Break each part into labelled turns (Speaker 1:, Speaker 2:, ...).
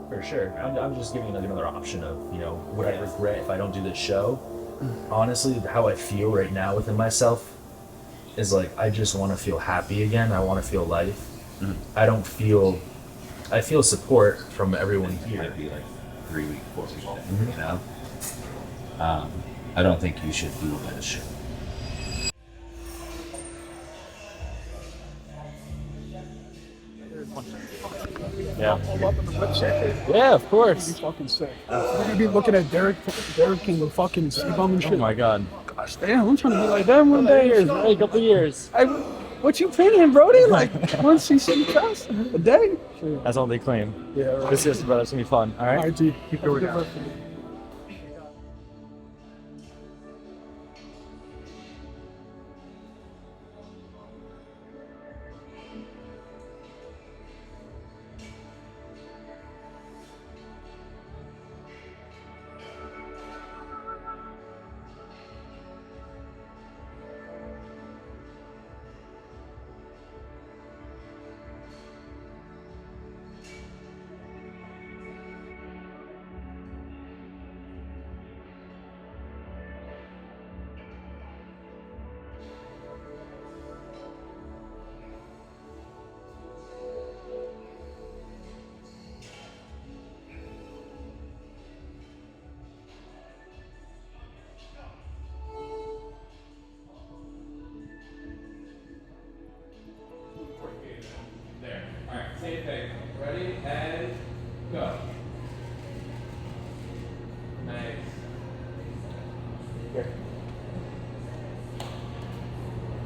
Speaker 1: For sure. I'm just giving like another option of, would I regret if I don't do this show? Honestly, how I feel right now within myself is like, I just want to feel happy again. I want to feel life. I feel support from everyone
Speaker 2: It
Speaker 1: here.
Speaker 2: might be like 3 week, 4 week, you know? I don't think you should do this.
Speaker 1: Yeah.
Speaker 3: Pull up on the website.
Speaker 1: Yeah, of
Speaker 3: That'd be
Speaker 1: course.
Speaker 3: fucking sick. We're gonna be looking at Derek King and fucking C-Bum and shit.
Speaker 1: Oh my god.
Speaker 3: Gosh damn, I'm trying to be like that one day.
Speaker 1: A couple years.
Speaker 3: What you paying, Brody? Like once he see us a day? Shit.
Speaker 1: That's all they claim.
Speaker 3: Yeah, right.
Speaker 1: This is, brother. It's gonna be fun. All right.
Speaker 3: All right, G. Keep going down.
Speaker 4: There. All right, same thing. Ready, and go. Nice.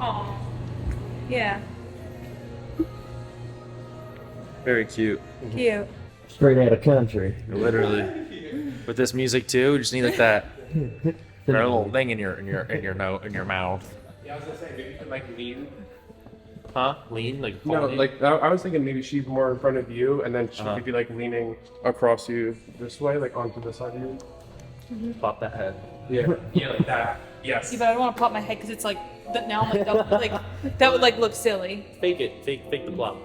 Speaker 5: Oh, yeah,
Speaker 1: Very cute.
Speaker 5: cute.
Speaker 6: Straight out of country.
Speaker 1: Literally. With this music too, you just need like that little thing in your mouth.
Speaker 4: Yeah, I was gonna say maybe you can like lean.
Speaker 1: Huh? Lean like
Speaker 4: No,
Speaker 1: folding?
Speaker 4: like I was thinking maybe she's more in front of you, and then she
Speaker 1: Uh-huh.
Speaker 4: could be like leaning across you this way, like onto the side of you.
Speaker 1: pop that head.
Speaker 4: Yeah, yeah, like that. Yes.
Speaker 5: See, but I don't want to pop my head because it's like now I'm like double, like that would like look silly.
Speaker 1: Fake it. Fake the plop.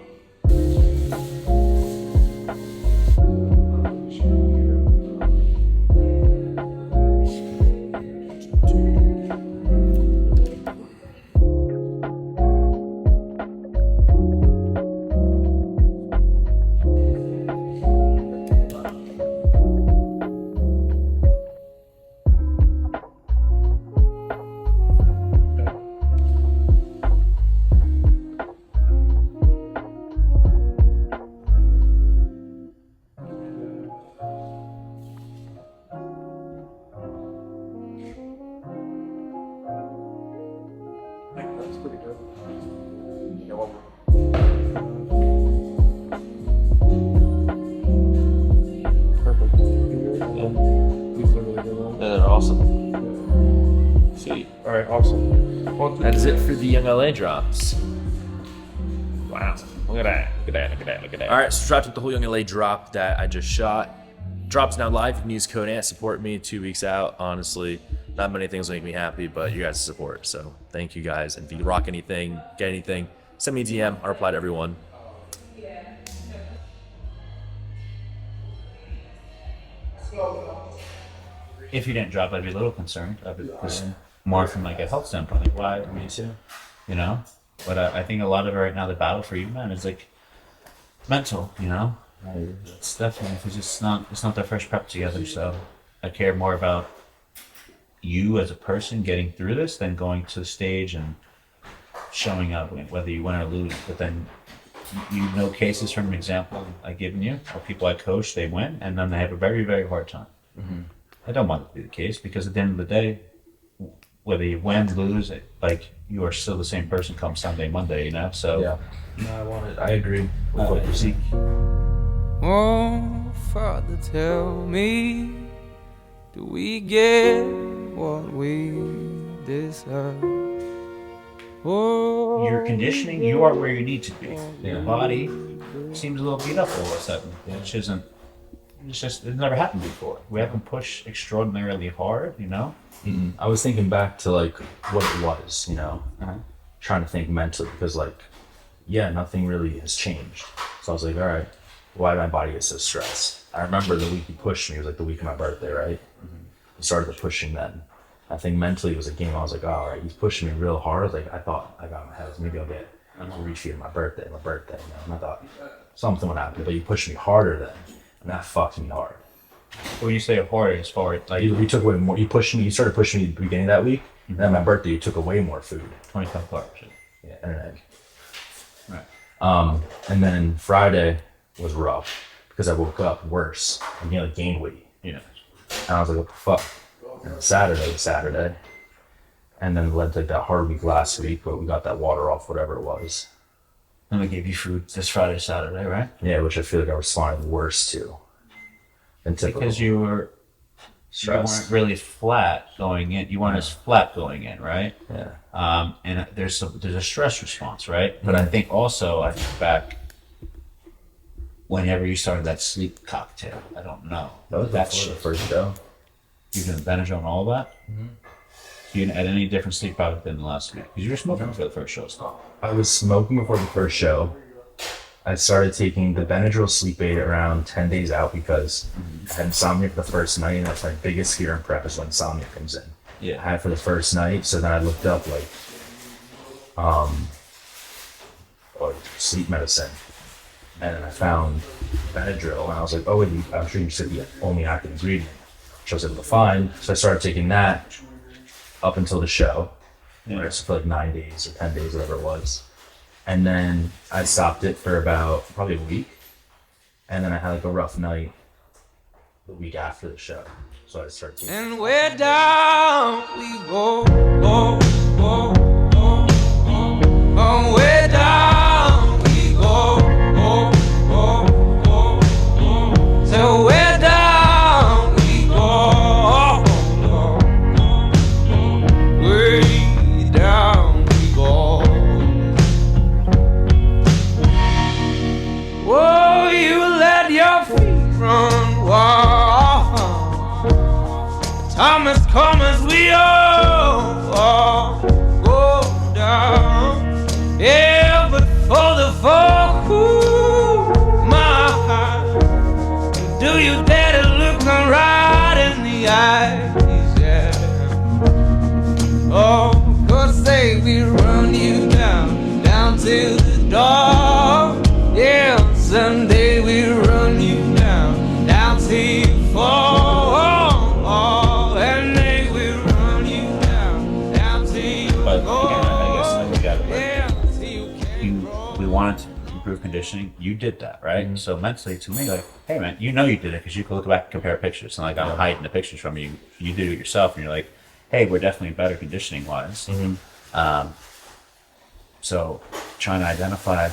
Speaker 4: That's pretty good. Yeah, one more. Perfect. These are really good ones.
Speaker 1: They're awesome. Sweet.
Speaker 4: All right, awesome. Well,
Speaker 1: That is it for the Young LA drops. Wow. Look at that. Look at that. Look at that. Look at that. All right, so dropped with the whole Young LA drop that I just shot. Drops now live. You can use code ANT. Support me 2 weeks out. Honestly, not many things will make me happy, but you guys' support. So thank you guys. And if you rock anything, get anything, send me a DM. I'll reply to everyone.
Speaker 2: If you didn't drop, I'd be a little concerned. Because more from like a health standpoint, like why me too, you know. But I think a lot of it right now, the battle for you, man, is like mental, you know. It's definitely it's not the first prep together. So I care more about you as a person getting through this than going to the stage and showing up, whether you win or lose. But then you know cases from an example I've given you of people I coach, they win and then they have a very, very hard time. I don't want it to be the case because at the end of the day, whether you win, lose, like you are still the same person come Sunday, Monday, you know? So
Speaker 1: Yeah. No, I agree with what you see.
Speaker 7: Oh, Father, tell me, do we get what we deserve? Oh,
Speaker 2: your conditioning, you are where you need to be. Your body seems a little beat up all of a sudden, which isn't, it's never happened before. We haven't pushed extraordinarily hard, you know?
Speaker 1: I was thinking back to like what it was,
Speaker 2: Uh-huh.
Speaker 1: trying to think mentally because like, yeah, nothing really has changed. So I was like, all right, why my body gets so stressed. I remember the week he pushed me, it was like the week of my birthday, right? He started the pushing then. I think mentally it was a game. I was like, all right, he's pushing me real hard. Like I thought I got in my head, maybe I'll get a refeed on my birthday, And I thought something would happen, but he pushed me harder then, and that fucked me hard.
Speaker 2: When you say hard, as far as like
Speaker 1: He took away more. He pushed me. He started pushing me at the beginning of that week. And then my birthday, he took away more food.
Speaker 2: 25 carbs.
Speaker 1: Yeah, and an egg.
Speaker 2: Right.
Speaker 1: And then Friday was rough because I woke up worse. I nearly gained weight.
Speaker 2: Yeah.
Speaker 1: And I was like, what the fuck? And Saturday was Saturday. And then it led to like that hard week last week, but we got that water off, whatever it was.
Speaker 2: And we gave you food this Friday, Saturday, right?
Speaker 1: Yeah, which I feel like I responded worse to. Than typical.
Speaker 2: Because you weren't really flat going in. You weren't as flat going in, right?
Speaker 1: Yeah.
Speaker 2: And there's a stress response, right? But I think also, I think back whenever you started that sleep cocktail, I don't know.
Speaker 1: That was
Speaker 2: that
Speaker 1: before the first show.
Speaker 2: You did Benadryl and all of that? Mm-hmm. You didn't add any different sleep product than the last week? Because you were smoking before the first show stuff.
Speaker 1: I was smoking before the first show. I started taking the Benadryl sleep aid around 10 days out because I had insomnia for the first night, and that's my biggest fear in prep is when insomnia comes in.
Speaker 2: Yeah.
Speaker 1: I had it for the first night, so then I looked up like sleep medicine, and then I found Benadryl, and I was like, oh wait, I'm sure you said the only active ingredient, which I was able to find. So I started taking that up until the show, where it's for like 9 days or 10 days, whatever it was. And then I stopped it for about probably a week. And then I had like a rough night the week after the show. So I started taking
Speaker 7: And where down we go, go, go, go, go. Oh, where down we go, go, go, go, go. So where down we go, go, go, go. Way down we go. Whoa, you let your feet run wild. Time has come as we all go down. Yeah, but for the folk who mind, do you dare to look them right in the eyes? Yeah. Oh, 'cause say we run you down, down to the door. Yeah, someday we run you down, down till you fall. And they will run you down, down till you
Speaker 2: But
Speaker 7: go.
Speaker 2: again, I guess like, we got it.
Speaker 7: Yeah, till you can't
Speaker 2: We wanted to improve conditioning. You did that, right?
Speaker 1: Mm-hmm.
Speaker 2: So mentally, to me, like, hey man, you know you did it because you can look back and compare pictures. And like, I'm hiding the pictures from you. You did it yourself, and you're like, hey, we're definitely better conditioning wise.
Speaker 1: Mm-hmm.
Speaker 2: So trying to identify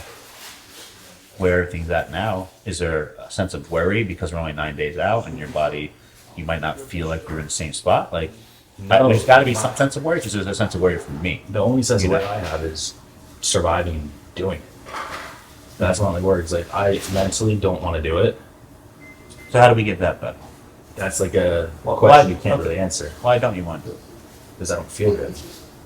Speaker 2: where things at now. Is there a sense of worry because we're only 9 days out, and your body, you might not feel like you're in the same spot? Like, there's got to be some sense of worry. Because there's a sense of worry from me.
Speaker 1: The only sense of
Speaker 2: You
Speaker 1: worry
Speaker 2: know?
Speaker 1: I have is surviving and doing it. That's one of the words. Like I mentally don't want to do it.
Speaker 2: So how do we get that better?
Speaker 1: That's like a
Speaker 2: Well,
Speaker 1: question
Speaker 2: why-
Speaker 1: you can't
Speaker 2: okay.
Speaker 1: really answer
Speaker 2: Why don't you want to do it?
Speaker 1: because I don't feel good.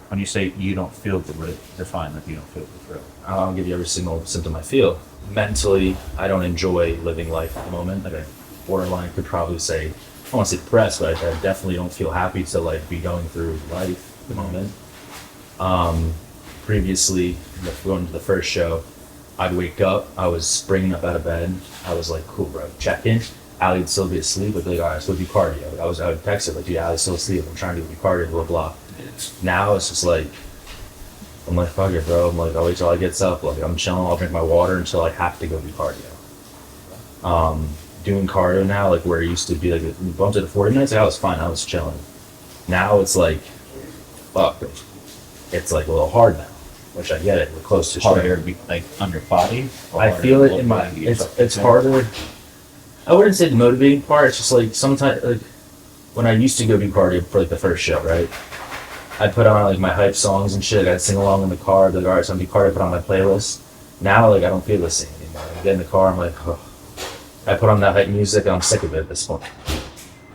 Speaker 2: When you say you don't feel good, what define that you don't feel good for real?
Speaker 1: I'll give you every single symptom I feel. Mentally, I don't enjoy living life at the moment. Like I borderline could probably say, I don't want to say depressed, but I definitely don't feel happy to like be going through life at the moment. Previously, going to the first show, I'd wake up, I was springing up out of bed. I was like, cool, bro, check in. Allie would still be asleep. I'd be like, all right, let's go do cardio. I would text her, like, dude, Allie's still asleep. I'm trying to do cardio, blah, blah. Now it's just like, I'm like, fuck it, bro. I'm like, I'll wait till I gets up. Like, I'm chilling. I'll drink my water until I have to go do cardio. Doing cardio now, like where it used to be, like, we bumped it to 40 minutes, like, I was fine. I was chilling. Now it's like, fuck. It's like a little hard now, which I get it. We're close to
Speaker 2: Harder,
Speaker 1: strength.
Speaker 2: like on your body? Or
Speaker 1: I
Speaker 2: harder
Speaker 1: feel it
Speaker 2: to
Speaker 1: in my.
Speaker 2: look
Speaker 1: It's harder. I wouldn't say the motivating part. It's just like sometimes, like when I used to go do cardio for like the first show, right? I'd put on like my hype songs and shit. I'd sing along in the car. I'd be like, all right, so I'm gonna do cardio. Put on my playlist. Now, like I don't feel the same anymore. I get in the car. I'm like, oh. I put on that hype music. And I'm sick of it at this point.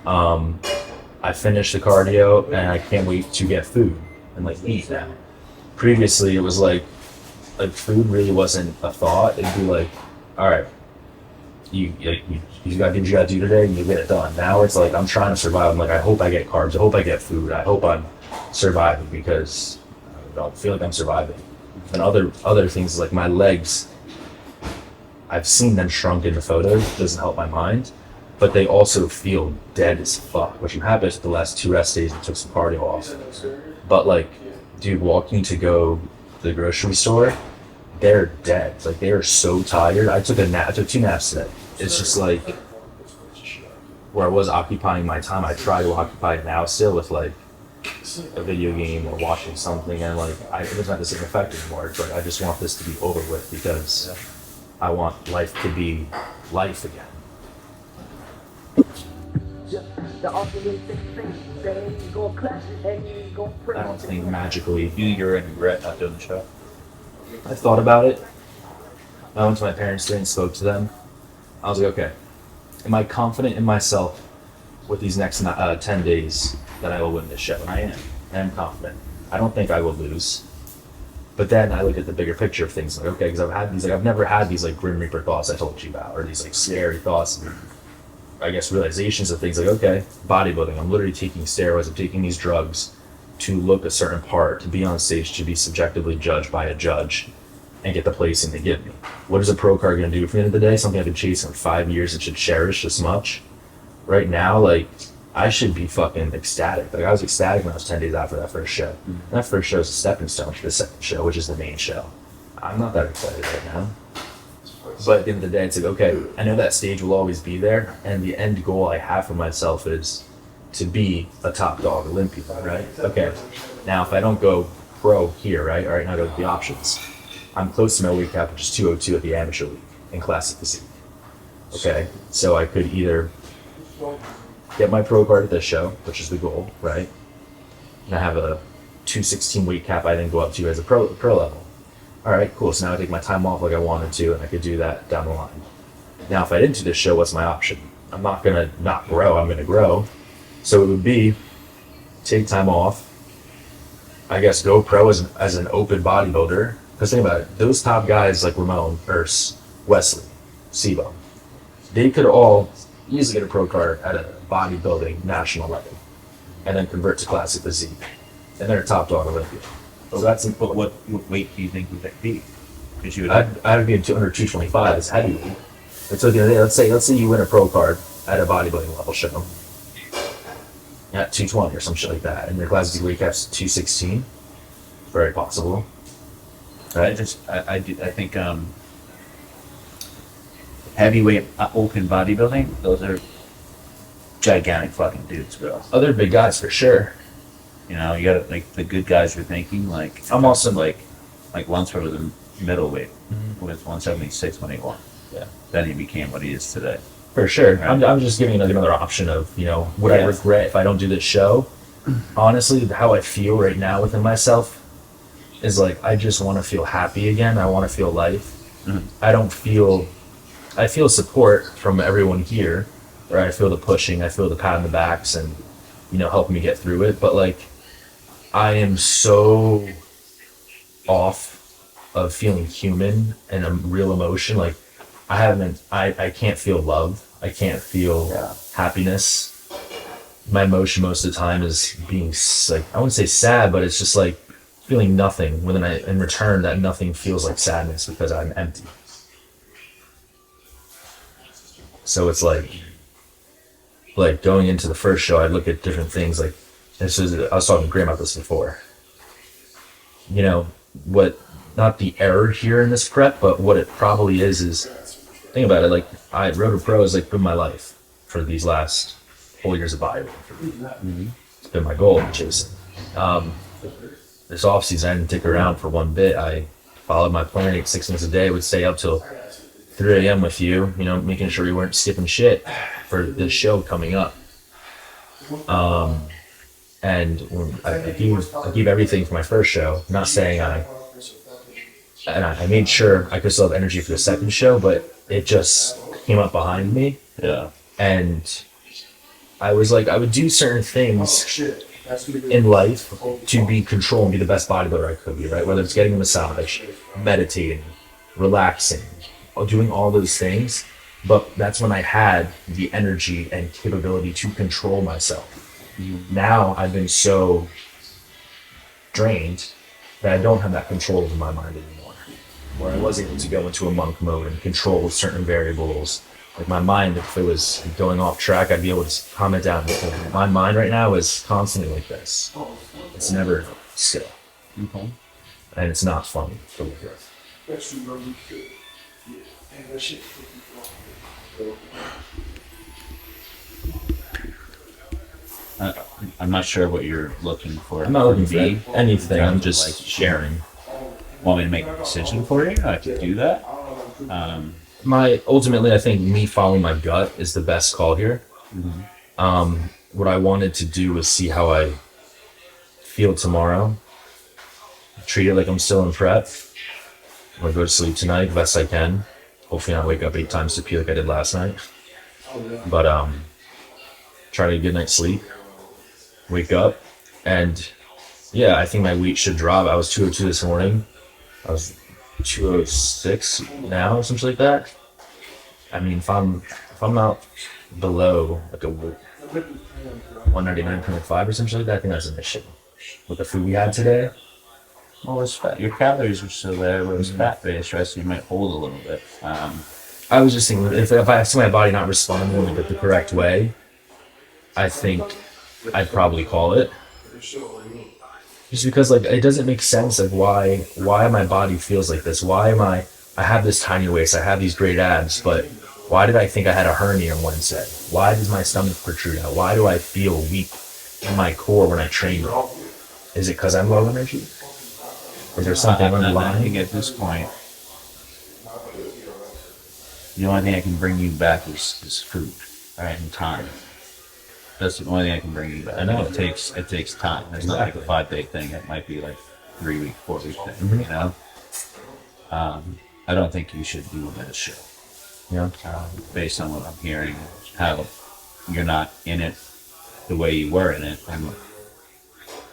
Speaker 1: I finished the cardio and I can't wait to get food and like eat now. Previously, it was like food really wasn't a thought. It'd be like, all right, you got you got to do today, and you get it done. Now it's like I'm trying to survive. I'm like, I hope I get carbs. I hope I get food. I hope I'm surviving because I don't feel like I'm surviving. And other things like my legs, I've seen them shrunk in the photos. It doesn't help my mind, but they also feel dead as fuck. Which I'm happy with the last 2 rest days and took some cardio off. But like, dude, walking to go to the grocery store, they're dead. Like they are so tired. I took 2 naps today. It's just like where I was occupying my time, I try to occupy it now still with like a video game or watching something, and like it doesn't have the same effect anymore. It's like I just want this to be over with because I want life to be life again. I don't think magically.
Speaker 2: You're in regret not doing the show.
Speaker 1: I thought about it. I went to my parents today and spoke to them. I was like, okay, am I confident in myself with these next 10 days that I will win this show? And I am confident. I don't think I will lose. But then I look at the bigger picture of things, like, okay, because I've never had these like Grim Reaper thoughts I told you about, or these like scary thoughts, and I guess realizations of things like, okay, bodybuilding, I'm literally taking steroids, I'm taking these drugs to look a certain part, to be on stage, to be subjectively judged by a judge and get the placing they give me. What is a pro card going to do for me at the end of the day? Something I've been chasing for 5 years and should cherish this much. Right now, like, I should be fucking ecstatic. Like, I was ecstatic when I was 10 days after that first show. And that first show is a stepping stone to the second show, which is the main show. I'm not that excited right now. But at the end of the day, it's like, okay, I know that stage will always be there, and the end goal I have for myself is to be a top dog Olympian, right? Okay, now if I don't go pro here, right? All right, now I go to the options. I'm close to my weight cap, which is 202 at the amateur league in classic physique. Okay, so I could either get my pro card at this show, which is the goal, right? And I have a 216 weight cap I then go up to as a pro level. All right, cool. So now I take my time off like I wanted to, and I could do that down the line. Now, if I didn't do this show, what's my option? I'm not gonna not grow. I'm gonna grow. So it would be take time off. I guess go pro as an open bodybuilder. Because think about it, those top guys like Ramon, Urs, Wesley, Sebo, they could all easily get a pro card at a bodybuilding national level, and then convert to classic physique, and they're a top dog Olympian. So that's
Speaker 2: But what weight do you think would that be? Because you would
Speaker 1: I'd be in 225 as heavyweight. And so at the end of the day, let's say you win a pro card at a bodybuilding level show at 220 or some shit like that, and your classic weight cap's 216. Very possible. Right?
Speaker 2: I think heavyweight open bodybuilding, those are gigantic fucking dudes, bro.
Speaker 1: Other big guys for sure.
Speaker 2: You know, you got like the good guys you're thinking, like
Speaker 1: I'm also
Speaker 2: like Lunsford was a middleweight with 176, 181.
Speaker 1: Yeah.
Speaker 2: Then he became what he is today.
Speaker 1: For sure.
Speaker 2: Right.
Speaker 1: I'm just giving another option of, would I regret if I don't do this show? Honestly, how I feel right now within myself is like, I just want to feel happy again. I want to feel life.
Speaker 2: Mm-hmm.
Speaker 1: I feel support from everyone here, right? I feel the pushing, I feel the pat on the backs and, helping me get through it. But like, I am so off of feeling human and a real emotion. Like I can't feel love. I can't feel happiness. My emotion most of the time is being like, I wouldn't say sad, but it's just like feeling nothing. When in return, that nothing feels like sadness because I'm empty. So it's like going into the first show, I look at different things. Like I was talking to Graham about this before. Not the error here in this prep, but what it probably is think about it. Like Road to Pro has like been my life for these last 4 years of bodybuilding. It's been my goal to chase it. This off season, I didn't stick around for one bit. I followed my plan, ate 6 meals a day, would stay up till 3 a.m. with you, making sure we weren't skipping shit for this show coming up. And I gave everything for my first show. Not saying I made sure I could still have energy for the second show, but it just came up behind me.
Speaker 2: Yeah.
Speaker 1: And I was like, I would do certain things in life to be control and be the best bodybuilder I could be, right? Whether it's getting a massage, meditating, relaxing, or doing all those things. but that's when I had the energy and capability to control myself. Now I've been so drained that I don't have that control over my mind anymore. Where I was able to go into a monk mode and control certain variables. Like my mind, if it was going off track, I'd be able to calm it down. My mind right now is constantly like this. It's never still.
Speaker 2: Okay.
Speaker 1: And it's not fun to live with.
Speaker 2: I'm not sure what you're looking for.
Speaker 1: I'm not looking
Speaker 2: Me,
Speaker 1: for anything. I'm just
Speaker 2: like
Speaker 1: sharing.
Speaker 2: Want me to make a decision for you? I could do that.
Speaker 1: Ultimately, I think me following my gut is the best call here. What I wanted to do was see how I feel tomorrow. Treat it like I'm still in prep. I'm gonna go to sleep tonight best I can. Hopefully, not wake up 8 times to pee like I did last night. But try to get a good night's sleep. Wake up, and yeah, I think my weight should drop. I was 202 this morning. I was 206 now, or something like that. I mean, if I'm not below like a 199.5 or something like that, I think that's an issue. With the food we had today,
Speaker 2: Well, it's fat. Your calories are still there, but it's fat based, right? So you might hold a little bit.
Speaker 1: I was just thinking if I see my body not responding in the correct way, I think I'd probably call it. Just because like it doesn't make sense of why my body feels like this. Why am I have this tiny waist, I have these great abs, but why did I think I had a hernia on Wednesday? Why does my stomach protrude out? Why do I feel weak in my core when I train? Is it because I'm low energy? Is there something
Speaker 2: I
Speaker 1: underlying?
Speaker 2: think at this point, the only thing I can bring you back is food, right, and time. That's the only thing I can bring you back.
Speaker 1: I know.
Speaker 2: It takes time. It's not like a 5-day thing. It might be like 3-week, 4-week thing. You know. I don't think you should do this show.
Speaker 1: Yeah.
Speaker 2: Based on what I'm hearing, how you're not in it the way you were in it, and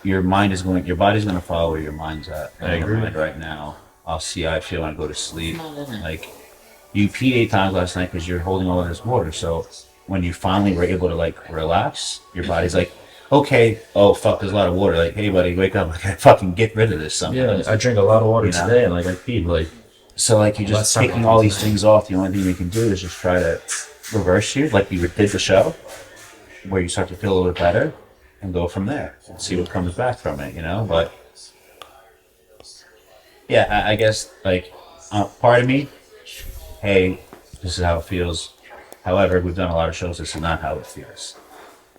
Speaker 2: your body's going to follow where your mind's at.
Speaker 1: I agree.
Speaker 2: Mind right now, I'll see how I feel when I go to sleep. Like you peed 8 times last night because you're holding all of this water. So when you finally were able to like relax, your body's like, okay, oh fuck, there's a lot of water. Like, hey buddy, wake up! Like, I fucking get rid of this. Sometimes.
Speaker 1: Yeah, I drank a lot of water today, and like I peed like.
Speaker 2: So like you're just
Speaker 1: Last time
Speaker 2: taking all these things off. The only thing you can do is just try to reverse you, like you did the show, where you start to feel a little bit better, and go from there and see what comes back from it. You know, but yeah, I guess like part of me, hey, this is how it feels. However, we've done a lot of shows. This is not how it feels.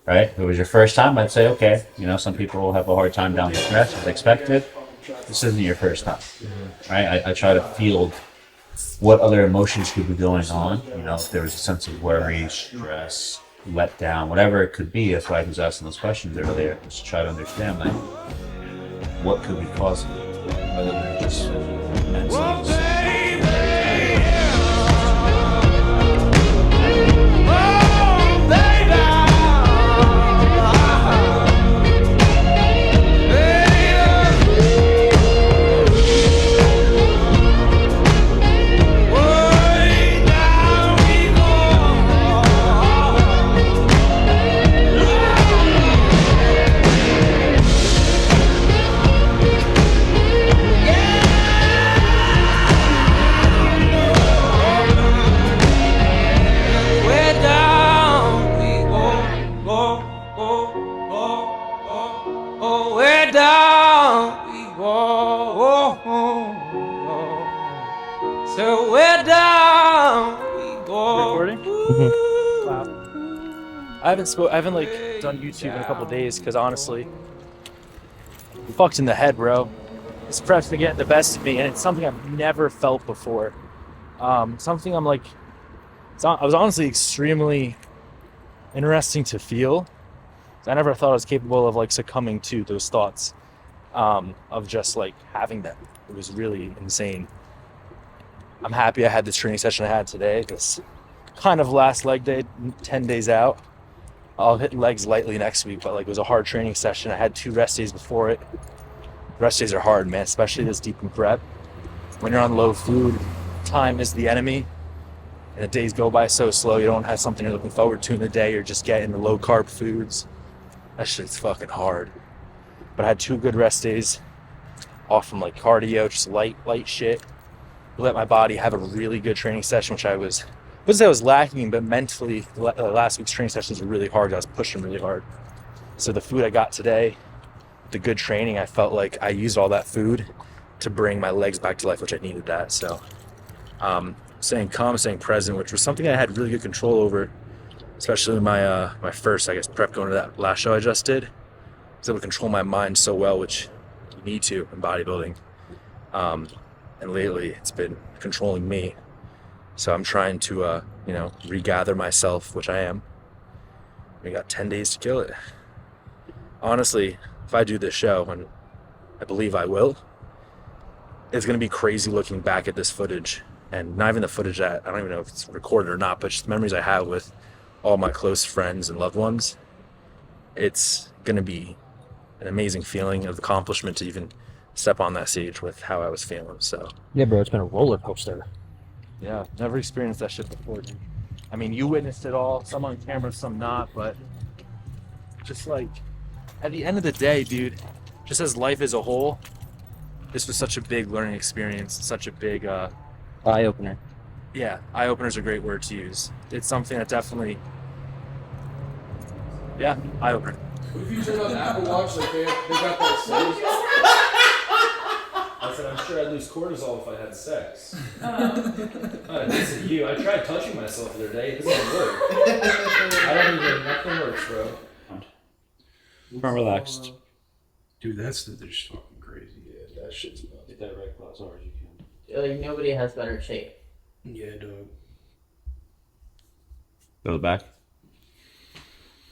Speaker 2: Right? If it was your first time, I'd say okay. You know, some people will have a hard time down the stretch as expected. This isn't your first time, right? I try to field what other emotions could be going on. You know, if there was a sense of worry, stress, let down, whatever it could be. That's why I was asking those questions earlier, just to try to understand, like, what could be causing it, whether they're just mentally.
Speaker 7: So we're down we go.
Speaker 3: Recording? Wow. I haven't like done YouTube in a couple days because honestly, I'm fucked in the head, bro. This prep's been getting the best of me, and it's something I've never felt before. Something I'm like, I was honestly extremely interesting to feel. I never thought I was capable of like succumbing to those thoughts of just like having them. It was really insane. I'm happy I had this training session I had today. This kind of last leg day, 10 days out. I'll hit legs lightly next week, but like it was a hard training session. I had 2 rest days before it. Rest days are hard, man, especially this deep in prep. When you're on low food, time is the enemy. And the days go by so slow. You don't have something you're looking forward to in the day. You're just getting the low carb foods. That shit's fucking hard. But I had 2 good rest days off from like cardio, just light shit. Let my body have a really good training session, which I wouldn't say I was lacking, but mentally, last week's training sessions were really hard. I was pushing really hard. So the food I got today, the good training, I felt like I used all that food to bring my legs back to life, which I needed that. So staying calm, staying present, which was something I had really good control over, especially my my first, I guess, prep going to that last show I just did. I was able to control my mind so well, which you need to in bodybuilding. And lately it's been controlling me. So I'm trying to, regather myself, which I am. We got 10 days to kill it. Honestly, if I do this show, and I believe I will, it's going to be crazy looking back at this footage. And not even the footage that, I don't even know if it's recorded or not, but just the memories I have with all my close friends and loved ones. It's going to be an amazing feeling of accomplishment to even step on that stage with how I was feeling. So
Speaker 6: Yeah, bro, it's been a roller coaster.
Speaker 3: yeah, never experienced that shit before, dude. I mean, you witnessed it all, some on camera, some not, but just like at the end of the day, dude, just as life as a whole, this was such a big learning experience, such a big
Speaker 6: Eye opener.
Speaker 3: yeah, eye opener is a great word to use. It's something that definitely, yeah, eye opener.
Speaker 4: What if you turn on the Apple Watch like they got that settings?
Speaker 1: I said, I'm sure I'd lose cortisol if I had sex. This is you. I tried touching myself the other day. It doesn't work. I don't even, nothing works, bro.
Speaker 2: I'm relaxed.
Speaker 8: Dude, that's just fucking crazy. Yeah, that shit's nuts.
Speaker 2: Get that red claw as hard as you can.
Speaker 9: Like nobody has better shape.
Speaker 8: Yeah, dog.
Speaker 2: Go to the back.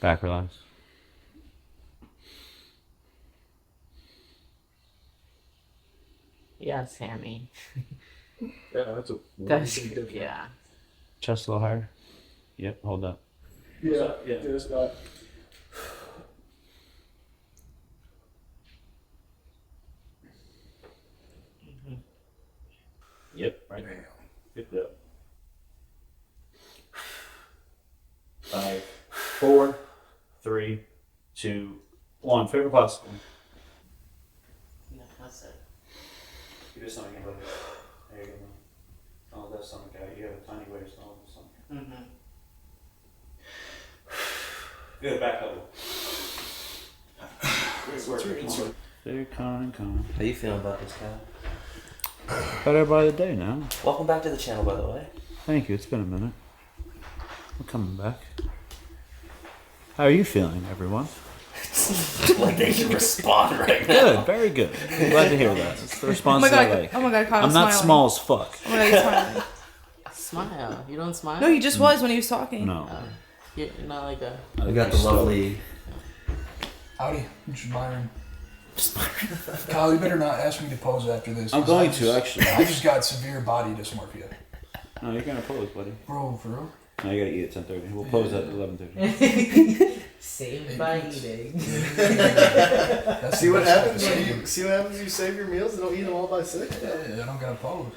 Speaker 2: Back relax.
Speaker 9: Yeah, Sammy.
Speaker 8: Yeah, that's a
Speaker 9: That's yeah.
Speaker 2: Chest a little higher. Yep, hold up.
Speaker 8: Yeah, just got.
Speaker 2: Yep, right there. Good job. 5, 4, 3, 2, 1. Favorite possible.
Speaker 9: No, that's it.
Speaker 2: You just don't get it. There you go. Oh, that stomach out. You have a tiny waist. Oh, the stomach.
Speaker 9: Mm-hmm.
Speaker 2: Good, back level. Stay calm and calm.
Speaker 10: How you feeling about this, Kyle?
Speaker 2: Better by the day now.
Speaker 10: Welcome back to the channel, by the way.
Speaker 2: Thank you. It's been a minute. We're coming back. How are you feeling, everyone?
Speaker 10: Like they should respond right now.
Speaker 2: Good, very good. Glad to hear that. It's the response
Speaker 5: Oh my
Speaker 2: I
Speaker 5: god!
Speaker 2: like.
Speaker 5: Oh my god! Kyle's
Speaker 2: I'm not
Speaker 5: smiling.
Speaker 2: small as fuck.
Speaker 5: Oh my god, he's smiling.
Speaker 9: Smile. You don't smile?
Speaker 5: No, he just was when he was talking.
Speaker 2: No.
Speaker 9: You're not like a.
Speaker 10: We got the lovely.
Speaker 8: Howdy, I'm just Byron. Kyle, you better not ask me to pose after this.
Speaker 2: I'm
Speaker 8: 'cause
Speaker 2: going
Speaker 8: I
Speaker 2: to,
Speaker 8: just-
Speaker 2: actually.
Speaker 8: I just got severe body dysmorphia.
Speaker 2: No, you're gonna pose, buddy.
Speaker 8: Bro, for real?
Speaker 2: No, you gotta eat at 10:30. We'll pose at 11:30.
Speaker 9: Saved by eating.
Speaker 8: That's
Speaker 11: See
Speaker 8: the
Speaker 11: what
Speaker 8: best
Speaker 11: happens
Speaker 8: I can
Speaker 11: when
Speaker 8: say.
Speaker 11: you see what happens when you save your meals and don't eat them all by 6?
Speaker 8: Yeah, I don't gotta pose.